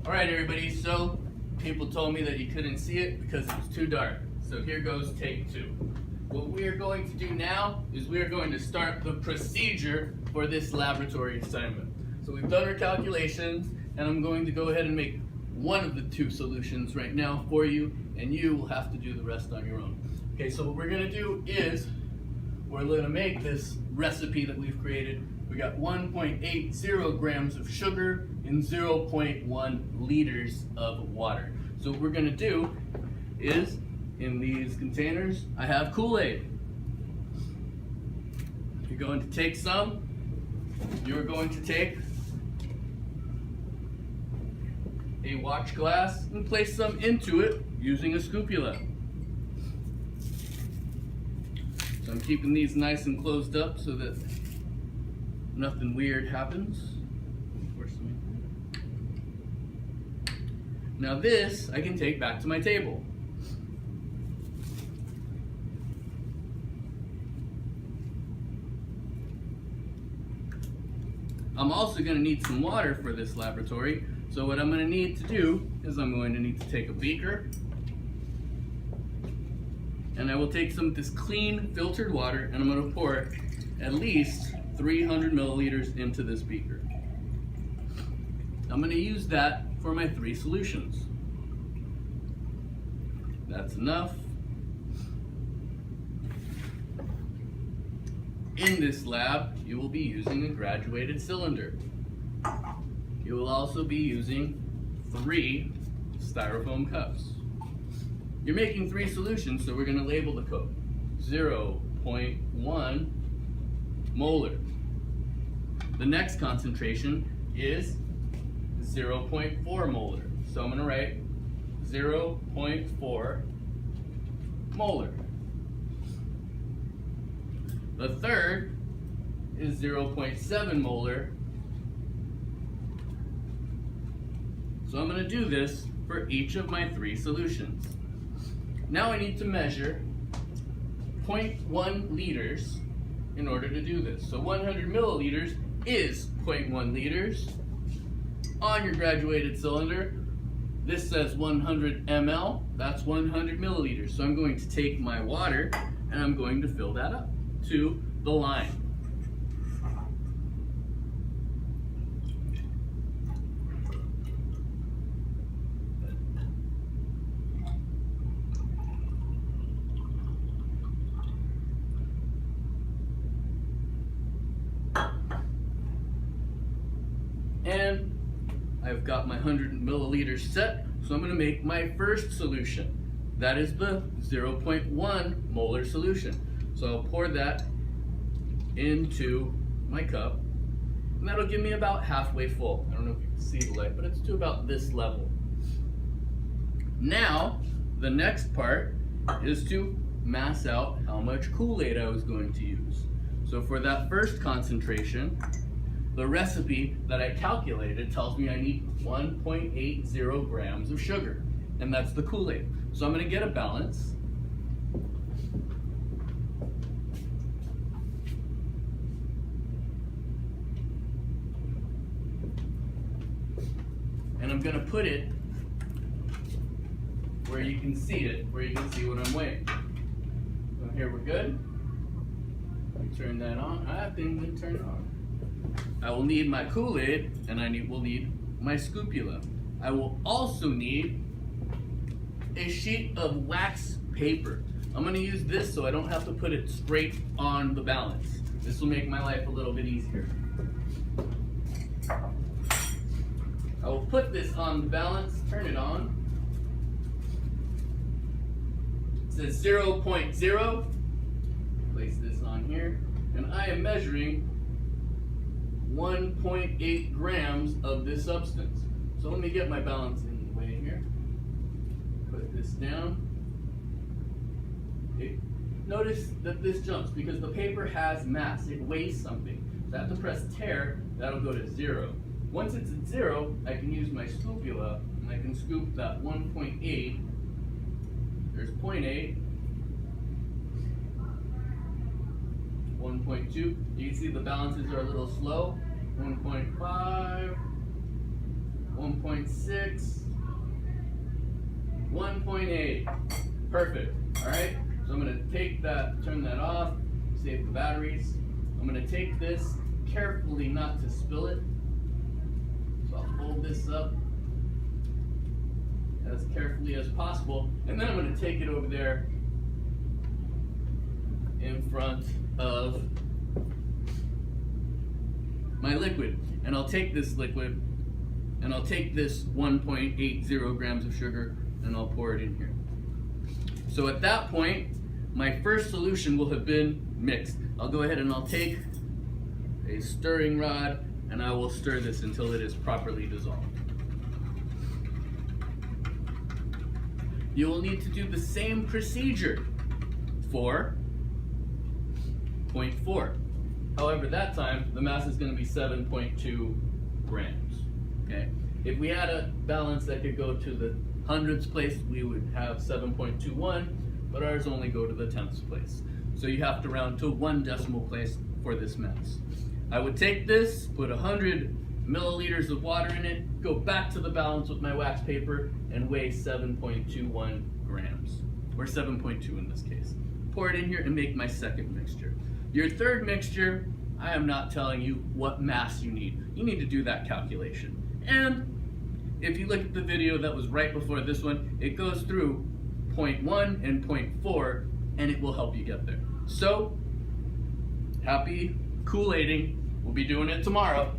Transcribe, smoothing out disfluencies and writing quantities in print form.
Alright everybody, so people told me that you couldn't see it because it was too dark. So here goes take two. What we are going to do now is we are going to start the procedure for this laboratory assignment. So we've done our calculations and I'm going to go ahead and make one of the two solutions right now for you, and you will have to do the rest on your own. Okay, so what we're going to do is we're going to make this recipe that we've created. We got 1.80 grams of sugar and 0.1 liters of water. So what we're going to do is, in these containers, I have Kool-Aid. You're going to take some. You're going to take a watch glass and place some into it using a scoopula. So I'm keeping these nice and closed up so that nothing weird happens. Now this I can take back to my table. I'm also going to need some water for this laboratory, so what I'm going to need to do is I'm going to need to take a beaker, and I will take some of this clean filtered water and I'm going to pour at least 300 milliliters into this beaker. I'm going to use that for my three solutions. That's enough. In this lab, you will be using a graduated cylinder. You will also be using 3 styrofoam cups. You're making 3 solutions, so we're going to label the cup 0.1 molar. The next concentration is 0.4 molar. So I'm going to write 0.4 molar. The third is 0.7 molar. So I'm going to do this for each of my 3 solutions. Now I need to measure 0.1 liters in order to do this. So 100 milliliters is 0.1 liters. On your graduated cylinder, this says 100 ml, that's 100 milliliters. So I'm going to take my water and I'm going to fill that up to the line. And I've got my 100 milliliters set, so I'm going to make my first solution. That is the 0.1 molar solution. So I'll pour that into my cup, and that'll give me about halfway full. I don't know if you can see the light, but it's to about this level. Now, the next part is to mass out how much Kool-Aid I was going to use. So for that first concentration, the recipe that I calculated tells me I need 1.80 grams of sugar, and that's the Kool-Aid. So I'm going to get a balance. And I'm going to put it where you can see it, where you can see what I'm weighing. So here we're good. Let me turn that on. I didn't turn it on. I will need my Kool-Aid, and will need my scoopula. I will also need a sheet of wax paper. I'm going to use this so I don't have to put it straight on the balance. This will make my life a little bit easier. I will put this on the balance, turn it on. It says 0.0. Place this on here, and I am measuring 1.8 grams of this substance. So let me get my balance in the way here. Put this down. Okay. Notice that this jumps because the paper has mass. It weighs something. So I have to press tear, that'll go to 0. Once it's at 0, I can use my scoopula and I can scoop that 1.8. There's 0.8. 1.2. You can see the balances are a little slow. 1.5. 1.6, 1.8. Perfect. Alright, so I'm going to take that, turn that off, save the batteries. I'm going to take this, carefully not to spill it. So I'll fold this up as carefully as possible, and then I'm going to take it over there in front of my liquid. And I'll take this liquid, and I'll take this 1.80 grams of sugar, and I'll pour it in here. So at that point, my first solution will have been mixed. I'll go ahead and I'll take a stirring rod, and I will stir this until it is properly dissolved. You will need to do the same procedure for 0.4. However, that time, the mass is going to be 7.2 grams. Okay? If we had a balance that could go to the hundredths place, we would have 7.21, but ours only go to the tenths place. So you have to round to 1 decimal place for this mass. I would take this, put 100 milliliters of water in it, go back to the balance with my wax paper, and weigh 7.21 grams, or 7.2 in this case. Pour it in here and make my second mixture. Your third mixture, I am not telling you what mass you need. You need to do that calculation. And if you look at the video that was right before this one, it goes through 0.1 and 0.4, and it will help you get there. So, happy Kool-Aiding. We'll be doing it tomorrow.